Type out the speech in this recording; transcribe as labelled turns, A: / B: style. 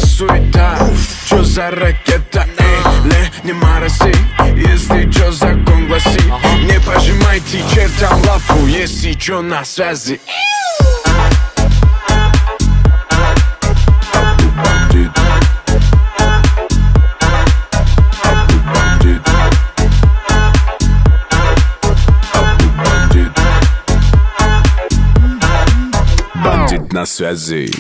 A: суета? Чё за ракета? Эй, не мороси, если чё закон гласит. Не пожимайте чертям лапу, если чё на связи. Бандит на связи.